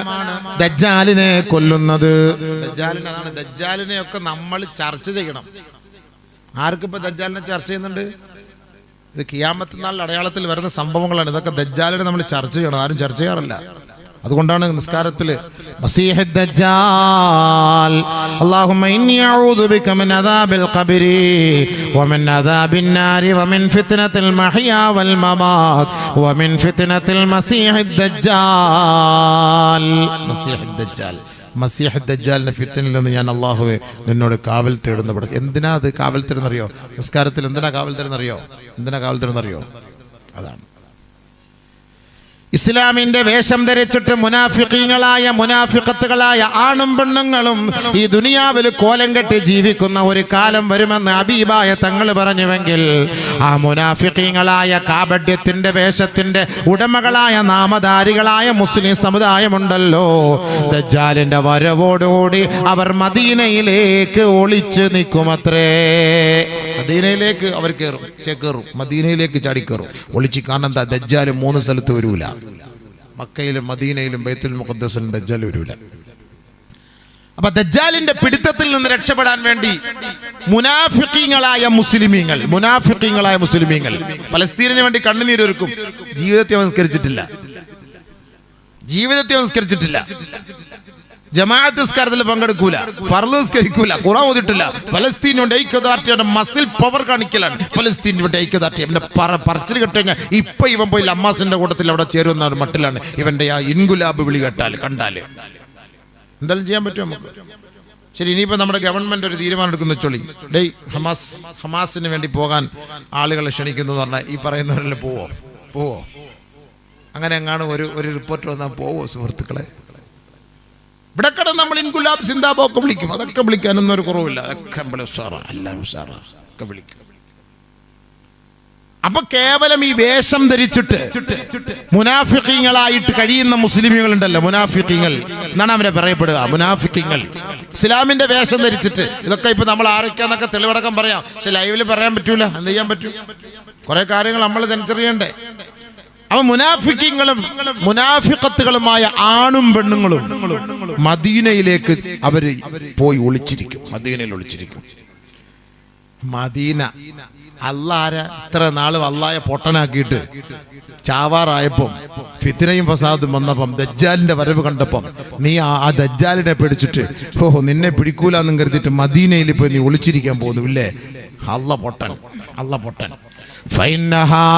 ദജ്ജാലിനെ കൊല്ലുന്നത്. ദജ്ജാലിനെ ഒക്കെ നമ്മൾ ചർച്ച ചെയ്യണം. ആർക്കിപ്പോ ദജ്ജാലിനെ ചർച്ച ചെയ്യുന്നുണ്ട്? ഇത് ഖിയാമത്ത് നാളിൽ അടയാളത്തിൽ വരുന്ന സംഭവങ്ങളാണ്. ഇതൊക്കെ ദജ്ജാലിനെ നമ്മൾ ചർച്ച ചെയ്യണം. ആരും ചർച്ച ചെയ്യാറില്ല. അതുകൊണ്ടാണ് നിസ്കാരത്തിൽ മസീഹ് ദജ്ജാൽ അല്ലാഹുമ്മ ഇന്നി അഊദു ബിക മിൻ അദാബിൽ ഖബ്രി വമിൻ അദാബിൻ നാരി വമിൻ ഫിത്നത്തിൽ മഹ്യാ വൽ മമാത് വമിൻ ഫിത്നത്തിൽ മസീഹ് ദജ്ജാൽ. മസീഹ് ദജ്ജാലിന്റെ ഫിത്നയിൽ നിന്ന് ഞാൻ അല്ലാഹുവേ നിന്നോട് കാവൽ തേടുന്നു. എന്തിനാ അത് കാവൽ തേടുന്നറിയോ? നിസ്കാരത്തിൽ എന്തിനാ കാവൽ തേടുന്നറിയോ? അതാണ് ഇസ്ലാമിന്റെ വേഷം ധരിച്ചിട്ട് മുനാഫിഖീങ്ങളായ മുനാഫിഖത്തുകളായ ആണും പെണ്ണുങ്ങളും ഈ ദുനിയാവിൽ കോലം കെട്ടി ജീവിക്കുന്ന ഒരു കാലം വരുമെന്ന് ഹബീബായ തങ്ങൾ പറഞ്ഞുവെങ്കിൽ ആ മുനാഫിഖീങ്ങളായ കാപഢ്യത്തിന്റെ വേഷത്തിന്റെ ഉടമകളായ നാമധാരികളായ മുസ്ലിം സമുദായമുണ്ടല്ലോ, ദജ്ജാലിന്റെ വരവോടുകൂടി അവർ മദീനയിലേക്ക് ഒളിച്ചു നിൽക്കുമത്രേ. മദീനയിലേക്ക് അവർ കയറും, മദീനയിലേക്ക് ചാടിക്കയറും. ഒളിച്ച് കാരണം എന്താ? ദജ്ജാല് 3 സ്ഥലത്ത് വരൂല. മക്കയിലും മദീനയിലും ബൈത്തുൽ മുഖദ്ദസിലും ദജ്ജാൽ വരൂല. അപ്പൊ ദജ്ജാലിന്റെ പിടുത്തത്തിൽ നിന്ന് രക്ഷപ്പെടാൻ വേണ്ടി മുനാഫിഖീങ്ങളായ മുസ്ലിമീങ്ങൾ പലസ്തീനിന് വേണ്ടി കണ്ണുനീരൊരുക്കും. ജീവിതത്തെ സംസ്കരിച്ചിട്ടില്ല. ജമാഅത്ത് നിസ്കാരത്തിൽ പങ്കെടുക്കൂല, ഫർള് നിസ്കരിക്കൂല, ഖുർആൻ ഓതിട്ടില്ല. ഫലസ്തീനിന്റെ ഐക്യദാർഢ്യയുടെ മസിൽ പവർ കാണിക്കലാണ് ഫലസ്തീനിന്റെ ഐക്യദാർഢ്യം. ഇവന്റെ പറച്ചിൽ കേട്ടുകഴിഞ്ഞാൽ ഇപ്പൊ ഇവൻ പോയി അമ്മാസിന്റെ കൂട്ടത്തിൽ അവിടെ ചേരുന്ന ഒരു മട്ടിലാണ് ഇവന്റെ ആ ഇൻകുലാബ് വിളി കണ്ടാല് എന്തായാലും ചെയ്യാൻ പറ്റും നമുക്ക്. ശരി, ഇനിയിപ്പോ നമ്മുടെ ഗവൺമെന്റ് ഒരു തീരുമാനം എടുക്കുന്ന ചൊല്ലി ഹമാസിന് വേണ്ടി പോകാൻ ആളുകളെ ക്ഷണിക്കുന്നു എന്ന് പറഞ്ഞാൽ ഈ പറയുന്നവരെല്ലാം പോവോ? അങ്ങനെ എങ്ങാണ് ഒരു റിപ്പോർട്ട് വന്നാൽ പോവോ സുഹൃത്തുക്കളെ? ഇവിടെ കിടന്ന് നമ്മൾ ഇൻകുലാബ് സിന്ദാബോ ഒക്കെ വിളിക്കും. അതൊക്കെ വിളിക്കാനൊന്നും ഒരു കുറവില്ല. അതൊക്കെ ഒക്കെ വിളിക്കും. അപ്പൊ കേവലം ഈ വേഷം ധരിച്ചിട്ട് മുനാഫിഖീങ്ങളായിട്ട് കഴിയുന്ന മുസ്ലിമുകളുണ്ടല്ലോ, മുനാഫിഖീങ്ങൾ എന്നാണ് അവരെ പറയപ്പെടുക. മുനാഫിഖീങ്ങൾ ഇസ്ലാമിന്റെ വേഷം ധരിച്ചിട്ട് ഇതൊക്കെ ഇപ്പൊ നമ്മൾ ആരൊക്കെയാന്നൊക്കെ തെളിവടക്കം പറയാം. പക്ഷെ ലൈവില് പറയാൻ പറ്റൂല. എന്ത് ചെയ്യാൻ പറ്റും? കുറെ കാര്യങ്ങൾ നമ്മൾ തിരിച്ചറിയണ്ടേ. അവ മുനാഫിഖീങ്ങളും മുനാഫിഖത്തുകളുമായ ആണും പെണ്ണുങ്ങളും മദീനയിലേക്ക് അവര് പോയി ഒളിച്ചിരിക്കും. മദീന അള്ളാരെ ഇത്ര നാള് അള്ളായെ പൊട്ടനാക്കിയിട്ട് ചാവാറായപ്പം ഫിത്നയും ഫസാദും വന്നപ്പം ദജ്ജാലിന്റെ വരവ് കണ്ടപ്പം നീ ആ ദജ്ജാലിനെ പിടിച്ചിട്ട് നിന്നെ പിടിക്കൂലെന്നും കരുതിയിട്ട് മദീനയിൽ പോയി നീ ഒളിച്ചിരിക്കാൻ പോകുന്നു ഇല്ലേ? അള്ള പൊട്ടൻ فإنها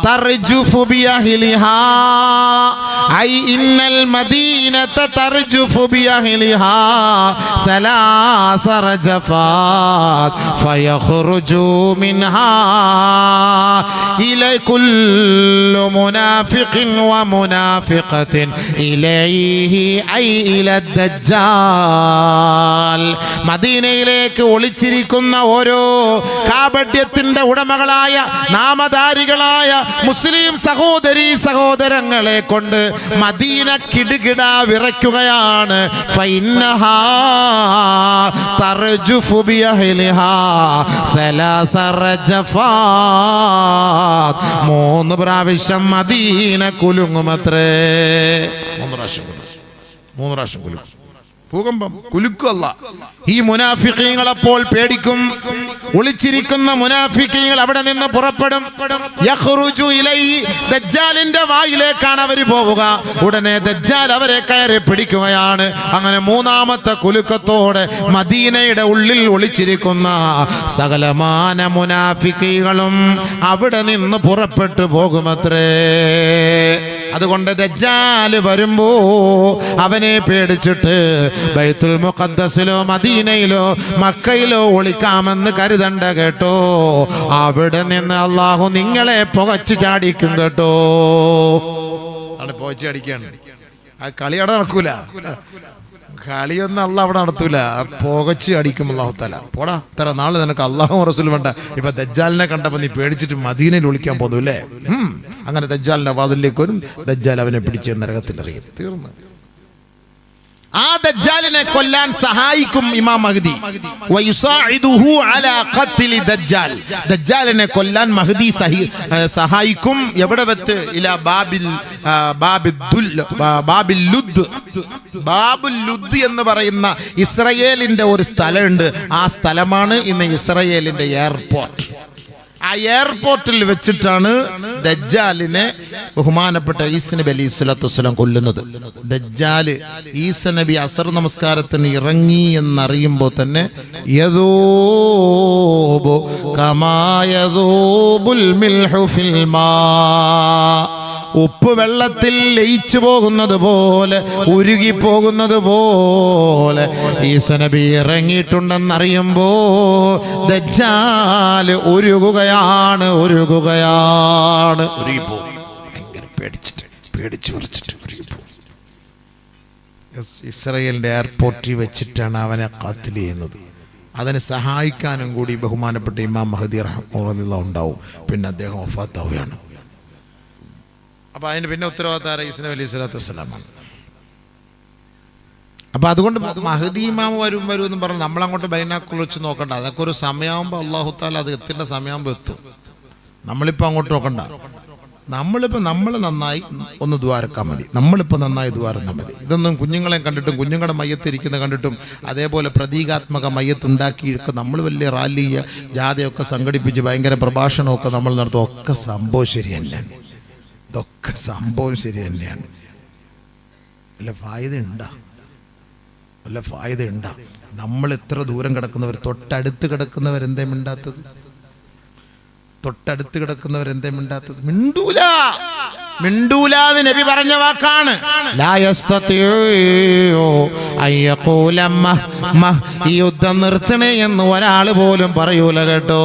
ترجف بأهلها أي إن المدينة ترجف بأهلها 3 رجفات فيخرج منها إلى كل منافق ومنافقة إليه أي إلى الدجال. മദീനയിലേക്ക് ഒളിച്ചിരിക്കുന്ന ഓരോ കാപഢ്യത്തിന്റെ ഉടമകളായ നാമധാരികളായ മുസ്ലിം സഹോദരങ്ങളെ കൊണ്ട് മദീന കിടുകിട വിറയ്ക്കുകയാണ്. ഫഇന്നഹാ തർജുഫു ബിഅഹ്ലിഹാ 3 റജഫാത്. 3 പ്രാവശ്യം മദീന കുലുങ്ങുമത്രേ. 3 പ്രാവശ്യം കുലുങ്ങും. ഭൂകമ്പം കുലുക്കല്ല. ഈ മുനാഫിഖീങ്ങൾ അപ്പോൾ പേടിക്കും. ഒളിച്ചിരിക്കുന്ന മുനാഫിഖീങ്ങൾ അവിടെ നിന്ന് പുറപ്പെടും. യഖ്റുജു ഇലൈഹി, ദജ്ജാലിന്റെ വായിലേക്കാണ് അവർ പോവുക. ഉടനെ ദജ്ജാൽ അവരെ കയറി പിടിക്കുകയാണ്. അങ്ങനെ 3ാമത്തെ കുലുക്കത്തോടെ മദീനയുടെ ഉള്ളിൽ ഒളിച്ചിരിക്കുന്ന സകലമാന മുനാഫിഖീകളും അവിടെ നിന്ന് പുറപ്പെട്ടു പോകുമത്രേ. അതുകൊണ്ട് ദജ്ജാൽ വരുമ്പോ അവനെ പേടിച്ചിട്ട് ബൈത്തുൽ മുഖദ്ദസിലോ മദീനയിലോ മക്കയിലോ ഒളിക്കാമെന്ന് കരുതണ്ട കേട്ടോ. അവിടെ നിന്ന് അള്ളാഹു നിങ്ങളെ പുകച്ചു ചാടിക്കും കേട്ടോ. അവിടെ പുകച്ചു ചാടിക്കാണ്. ആ കളി അവിടെ നടക്കൂല. കളിയൊന്നും അള്ളാഹ് അവിടെ നടത്തൂല. പുകച്ച് അടിക്കും അള്ളാഹു തആല. പോടാ, ഇത്ര നാള് നിനക്ക് അള്ളാഹു റസൂൽ വേണ്ട, ഇപ്പൊ ദജ്ജാലിനെ കണ്ടപ്പോ നീ പേടിച്ചിട്ട് മദീനയിൽ ഒളിക്കാൻ പോന്നു അല്ലേ? അങ്ങനെ ദജ്ജാലിന്റെ വാതിലേക്ക് വരും. ദജ്ജാൽ അവനെ പിടിച്ച് നരകത്തിൽ എറിയും. തീർന്നു. ആ ദജ്ജാലിനെ കൊല്ലാൻ സഹായിക്കും ഇമാം മഹ്ദി. വയുസാഇദുഹു അലാ ഖത്ലി ദജ്ജാൽ. ദജ്ജാലിനെ കൊല്ലാൻ മഹ്ദി സഹായിക്കും. എവിടെ വെച്ച്? ഇലാ ബാബിൽ ലുദ് എന്ന് പറയുന്ന ഇസ്രയേലിന്റെ ഒരു സ്ഥലമുണ്ട്. ആ സ്ഥലമാണ് ഇന്ന് ഇസ്രയേലിന്റെ എയർപോർട്ട്. ആ എയർപോർട്ടിൽ വെച്ചിട്ടാണ് ദജ്ജാലിനെ ബഹുമാനപ്പെട്ട ഈസ നബി അലൈഹി സ്വലാത്തു വസ്സലാം കൊല്ലുന്നത്. ദജ്ജാല് ഈസ നബി അസർ നമസ്കാരത്തിന് ഇറങ്ങി എന്നറിയുമ്പോൾ തന്നെ യദൂബു കമാ യദൂബുൽ മിൽഹു ഫിൽ മാ, ഉപ്പ് വെള്ളത്തിൽ ലയിച്ചു പോകുന്നത് പോലെ, ഉരുകി പോകുന്നത് പോലെ ഈസ നബി ഇറങ്ങിയിട്ടുണ്ടെന്നറിയുമ്പോ ദജ്ജാൽ ഉരുകുകയാണ്. ഉരുകിപ്പോകും. ഭയങ്കര പേടിച്ചു വിറച്ചിട്ട് ഉരുകിപ്പോകും. ഇസ്രായേലിന്റെ എയർപോർട്ടിൽ വെച്ചിട്ടാണ് അവനെ ഖത്ൽ ചെയ്യുന്നത്. അതിനെ സഹായിക്കാനും കൂടി ബഹുമാനപ്പെട്ട ഇമാം മഹ്ദി റഹ്മത്തുള്ളാഹി ഉണ്ടാവും. പിന്നെ അദ്ദേഹം വഫാത്താവുകയാണ്. അപ്പൊ അതിന് പിന്നെ ഉത്തരവാദിത്തം ഈസ നബി അലൈഹി സ്വലാത്തു വസ്സലാമാണ്. അപ്പൊ അതുകൊണ്ട് മഹ്ദി ഇമാം വരും എന്ന് പറഞ്ഞ് നമ്മളങ്ങോട്ട് ബൈനാക്കുൾ വെച്ച് നോക്കണ്ട. അതൊക്കെ ഒരു സമയമാകുമ്പോൾ അല്ലാഹു തആല അത് എത്തേണ്ട സമയമാകുമ്പോൾ എത്തും. നമ്മളിപ്പോൾ അങ്ങോട്ട് നോക്കണ്ട. നമ്മൾ നന്നായി ഒന്ന് ദ്വാരക്കാൻ മതി. നമ്മളിപ്പോൾ നന്നായി ദ്വാരന്നാൽ മതി. ഇതൊന്നും കുഞ്ഞുങ്ങളെ കണ്ടിട്ടും കുഞ്ഞുങ്ങളുടെ മയ്യത്തിരിക്കുന്ന കണ്ടിട്ടും അതേപോലെ പ്രതീകാത്മക മയ്യത്തുണ്ടാക്കിയൊക്കെ നമ്മൾ വലിയ റാലി ജാഥയൊക്കെ സംഘടിപ്പിച്ച് ഭയങ്കര പ്രഭാഷണമൊക്കെ നമ്മൾ നടത്തും. ഒക്കെ സംഭവം ശരി തന്നെയാണ്. ഇതൊക്കെ സംഭവം ശരി തന്നെയാണ്. വല്ല ഫായിദ ഉണ്ടാ? നമ്മൾ എത്ര ദൂരം കിടക്കുന്നവർ, തൊട്ടടുത്ത് കിടക്കുന്നവരെന്തേ മിണ്ടാത്തത്? മിണ്ടൂലാന്ന് നബി പറഞ്ഞ വാക്കാണ്. ഈ യുദ്ധം നിർത്തണേ എന്ന് ഒരാൾ പോലും പറയൂല കേട്ടോ.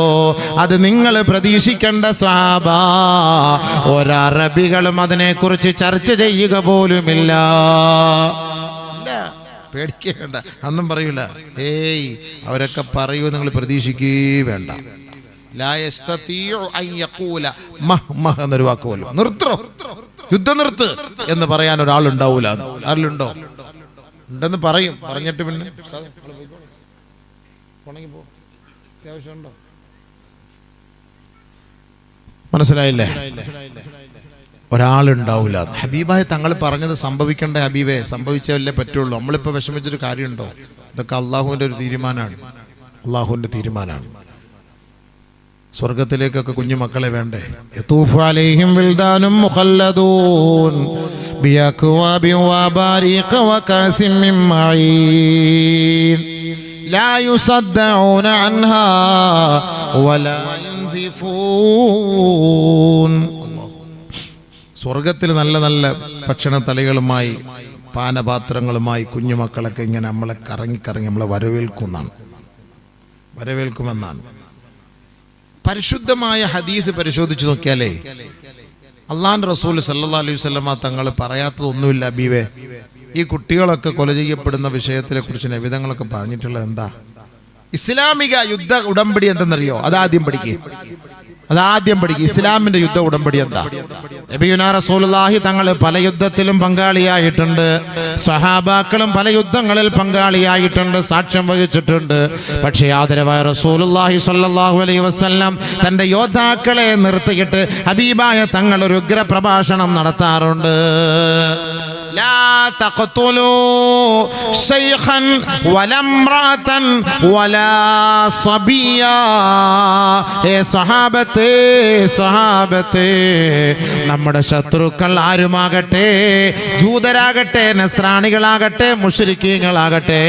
അത് നിങ്ങൾ പ്രതീക്ഷിക്കേണ്ട സ്വഹാബ. ഒരറബികളും അതിനെക്കുറിച്ച് ചർച്ച ചെയ്യുക പോലുമില്ല. പേടിക്കേണ്ട, അന്നും പറയൂല. അവരൊക്കെ പറയൂ, നിങ്ങൾ പ്രതീക്ഷിക്കേ വേണ്ട. എന്നൊരു വാക്ക് പോലും നിർത്തോ, യുദ്ധം നിർത്ത് എന്ന് പറയാൻ ഒരാളുണ്ടാവൂല. ആരിലുണ്ടോ? ഉണ്ടെന്ന് പറയും. പറഞ്ഞിട്ട് പിന്നെ അത്യാവശ്യമുണ്ടോ? മനസ്സിലായില്ലേ? ഒരാളുണ്ടാവില്ല. ഹബീബായ തങ്ങൾ പറഞ്ഞത് സംഭവിക്കേണ്ട ഹബീബെ, സംഭവിച്ചല്ലേ പറ്റുള്ളൂ. നമ്മളിപ്പോൾ വിഷമിച്ചൊരു കാര്യമുണ്ടോ? ഇതൊക്കെ അള്ളാഹുവിൻ്റെ ഒരു തീരുമാനമാണ്. സ്വർഗത്തിലേക്കൊക്കെ കുഞ്ഞു മക്കളെ വേണ്ടേ? യതൂഫു അലൈഹിം വിൽദാനും മുഖല്ലദൂൻ ബിഅക്വാബി വബാരിഖ വകാസിം മിൻ മഈൻ ലാ യുസദ്ദഊന അൻഹാ വലാ യുൻസിഫൂൻ. സ്വർഗത്തിൽ നല്ല നല്ല ഭക്ഷണത്തളികളുമായി പാനപാത്രങ്ങളുമായി കുഞ്ഞുമക്കളൊക്കെ ഇങ്ങനെ നമ്മളെ കറങ്ങി നമ്മളെ വരവേൽക്കുമെന്നാണ്. പരിശുദ്ധമായ ഹദീസ് പരിശോധിച്ചു നോക്കിയാലേ അള്ളാഹുവിന്റെ റസൂൽ സല്ലല്ലാഹു അലൈഹി വസല്ലമ തങ്ങൾ പറയാത്തതൊന്നുമില്ല. ഹബീബേ, ഈ കുട്ടികളൊക്കെ കൊല ചെയ്യപ്പെടുന്ന വിഷയത്തിനെ കുറിച്ച് നബിതങ്ങളൊക്കെ പറഞ്ഞിട്ടുള്ളത് എന്താ? ഇസ്ലാമിക യുദ്ധ ഉടമ്പടി എന്തെന്നറിയോ? അതാദ്യം പഠിക്കുക. ഇസ്ലാമിന്റെ യുദ്ധ ഉടമ്പടി എന്താ? നബിയുനാ റസൂലുള്ളാഹി തങ്ങൾ പല യുദ്ധത്തിലും പങ്കാളിയായിട്ടുണ്ട്. സ്വഹാബാക്കളും പല യുദ്ധങ്ങളിൽ പങ്കാളിയായിട്ടുണ്ട്, സാക്ഷ്യം വഹിച്ചിട്ടുണ്ട്. പക്ഷേ ആദരവായ റസൂലുള്ളാഹി സ്വല്ലല്ലാഹു അലൈഹി വസല്ലം തന്റെ യോദ്ധാക്കളെ നിർത്തിയിട്ട് ഹബീബായ തങ്ങൾ ഒരു ഉഗ്ര പ്രഭാഷണം നടത്താറുണ്ട്. ലാ തഖ്തുലൂ ശൈഖൻ വലാ ഇംറഅതൻ വലാ സബിയാ. സഹാബത്തെ നമ്മുടെ ശത്രുക്കൾ ആരുമാകട്ടെ, ജൂതരാകട്ടെ, നസ്രാണികളാകട്ടെ, മുശ്രിക്കീങ്ങളാകട്ടെ,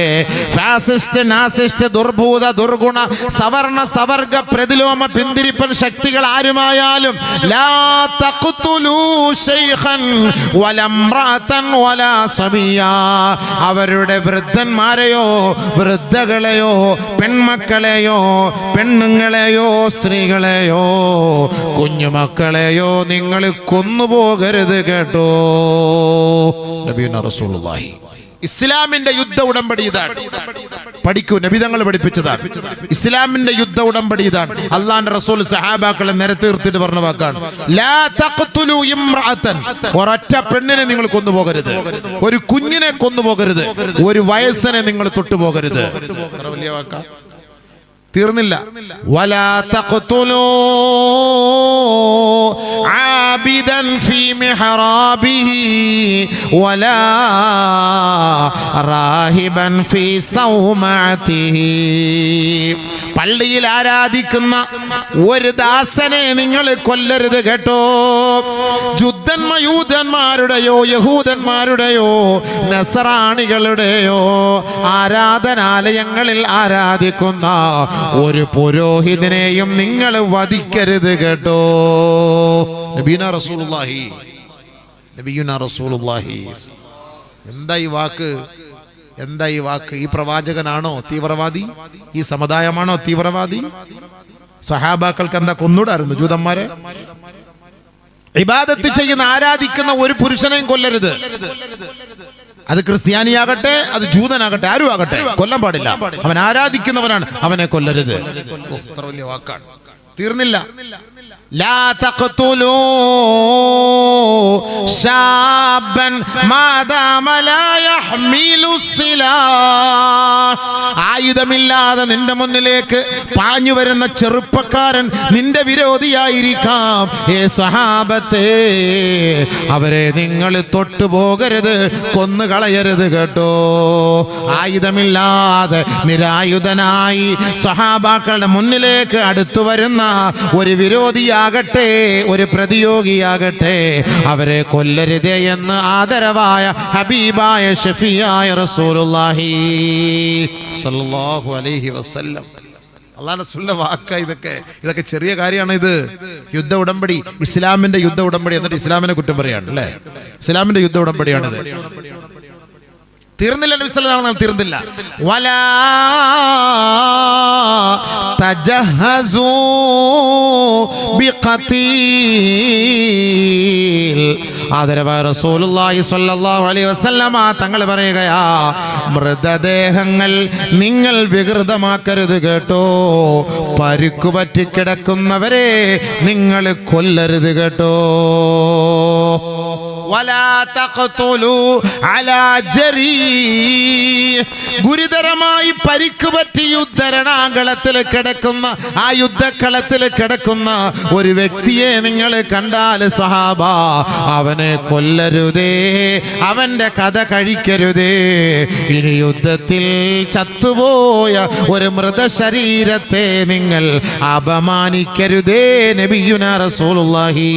ഫാസിസ്റ്റ്, നാസിസ്റ്റ്, ദുർഭൂത, ദുർഗുണ, സവർണ, സവർഗ, പ്രതിലോമ, പിന്തിരിപ്പൻ ശക്തികൾ ആരുമായാലും ലാ തഖ്തുലൂ ശൈഖൻ വലാ ഇംറഅതൻ വലാ സബിയാ. അവരുടെ വൃദ്ധന്മാരെയോ വൃദ്ധകളെയോ പെൺമക്കളെയോ പെണ്ണുങ്ങളെയോ സ്ത്രീകളെയോ കുഞ്ഞുമക്കളെയോ നിങ്ങൾ കൊന്നുപോകരുത് കേട്ടോ. നബിയുനാ റസൂലുള്ളാഹി. ഇസ്ലാമിന്റെ യുദ്ധ ഉടമ്പടി ഇതാണ്. പഠിക്കൂ, നബി തങ്ങൾ പഠിപ്പിച്ചതാണ്. ഇസ്ലാമിന്റെ യുദ്ധ ഉടമ്പടി ഇതാണ്. അള്ളാന്റെ റസൂൽ സഹാബാക്കളെ നിരത്തീർത്തിട്ട് പറഞ്ഞ വാക്കാണ്, ലാ തഖ്തുലൂ ഇംറഅതൻ. ഒരൊറ്റ പെണ്ണിനെ നിങ്ങൾ കൊന്നുപോകരുത്, ഒരു കുഞ്ഞിനെ കൊന്നുപോകരുത്, ഒരു വയസ്സിനെ നിങ്ങൾ തൊട്ടുപോകരുത്. വലിയ വാക്കാ, തീർന്നില്ല. വലാ തഖ്തുലൂ ആബിദൻ ഫീ മിഹ്റാബിഹി വലാ റാഹിബൻ ഫീ സൗമഅതിഹി. പള്ളിയിൽ ആരാധിക്കുന്ന ഒരു ദാസനെ നിങ്ങൾ കൊല്ലരുത് കേട്ടോ. യൂദന്മാരുടെയോ യഹൂദന്മാരുടെയോ നസറാണികളുടെയോ ആരാധനാലയങ്ങളിൽ ആരാധിക്കുന്ന ഒരു പുരോഹിതനെയും നിങ്ങൾ വധിക്കരുത് കേട്ടോ. നബിയുനാ റസൂലുള്ളാഹി. എന്താ ഈ വാക്ക്? എന്താ ഈ വാക്ക്? ഈ പ്രവാചകനാണോ തീവ്രവാദി? ഈ സമുദായമാണോ തീവ്രവാദി? സഹാബാക്കൾക്ക് എന്താ കൊന്നൂടായിരുന്നു ജൂതന്മാരെ? ഇബാദത്ത് ചെയ്യുന്ന ആരാധിക്കുന്ന ഒരു പുരുഷനെയും കൊല്ലരുത്. അത് ക്രിസ്ത്യാനിയാകട്ടെ, അത് ജൂതനാകട്ടെ, ആരും ആകട്ടെ, കൊല്ലാൻ പാടില്ല. അവൻ ആരാധിക്കുന്നവനാണ്, അവനെ കൊല്ലരുത്. എത്ര വലിയ വാക്കാണ്! തീർന്നില്ല. ലാ തഖ്തുലൂ ശാബൻ മാദാമ ലാ യഹ്മിലു സിലാഹ്. ആയുധമില്ലാതെ നിന്റെ മുന്നിലേക്ക് പാഞ്ഞു വരുന്ന ചെറുപ്പക്കാരൻ നിന്റെ വിരോധിയായിരിക്കാം. സഹാബത്തെ, അവരെ നിങ്ങൾ തൊട്ടുപോകരുത്, കൊന്നുകളയരുത് കേട്ടോ. ആയുധമില്ലാതെ നിരായുധനായി സഹാബാക്കളുടെ മുന്നിലേക്ക് അടുത്തു വരുന്ന ഒരു വിരോധിയാകട്ടെ, ഒരു പ്രതിയോഗിയാകട്ടെ, അവരെ കൊല്ലരുതേ എന്ന് ആദരവായ ഹബീബായ ഷഫീയായ റസൂലുള്ളാഹി സ്വല്ലല്ലാഹു അലൈഹി വസല്ലം. അല്ലാഹുവിന്റെ റസൂലിന്റെ വാക്ക ഇതൊക്കെ ചെറിയ കാര്യമാണ്. ഇത് യുദ്ധ ഉടമ്പടി, ഇസ്ലാമിന്റെ യുദ്ധ ഉടമ്പടി. എന്നിട്ട് ഇസ്ലാമിനെ കുറ്റം പറയാണ് അല്ലേ? ഇസ്ലാമിന്റെ യുദ്ധ ഉടമ്പടിയാണിത്. തീർന്നില്ല നബി സല്ലല്ലാഹു അലൈഹി വസല്ലം, തീർന്നില്ല. വലാ തജഹസൂ ബിഖതീൽ. ആദരവായ റസൂലുള്ളാഹി സ്വല്ലല്ലാഹു അലൈഹി വസല്ലമ തങ്ങൾ പറയുകയാ, മൃതദേഹങ്ങൾ നിങ്ങൾ വികൃതമാക്കരുത് കേട്ടോ. പരുക്കുപറ്റി കിടക്കുന്നവരെ നിങ്ങൾ കൊല്ലരുത് കേട്ടോ. വലാ തഖ്തുലൂ അലാ ജരീഹ്. ഗുരുതരമായി പരിക്ക് പറ്റി യുദ്ധരണാങ്കളത്തിൽ കിടക്കുന്ന, ആ യുദ്ധക്കളത്തിൽ കിടക്കുന്ന ഒരു വ്യക്തിയെ നിങ്ങൾ കണ്ടാൽ സഹാബ, അവനെ കൊല്ലരുതേ, അവന്റെ കഥ കഴിക്കരുതേ. ഇനി യുദ്ധത്തിൽ ചത്തുപോയ ഒരു മൃതശരീരത്തെ നിങ്ങൾ അപമാനിക്കരുതേ. നബിയുനാ റസൂലുള്ളാഹി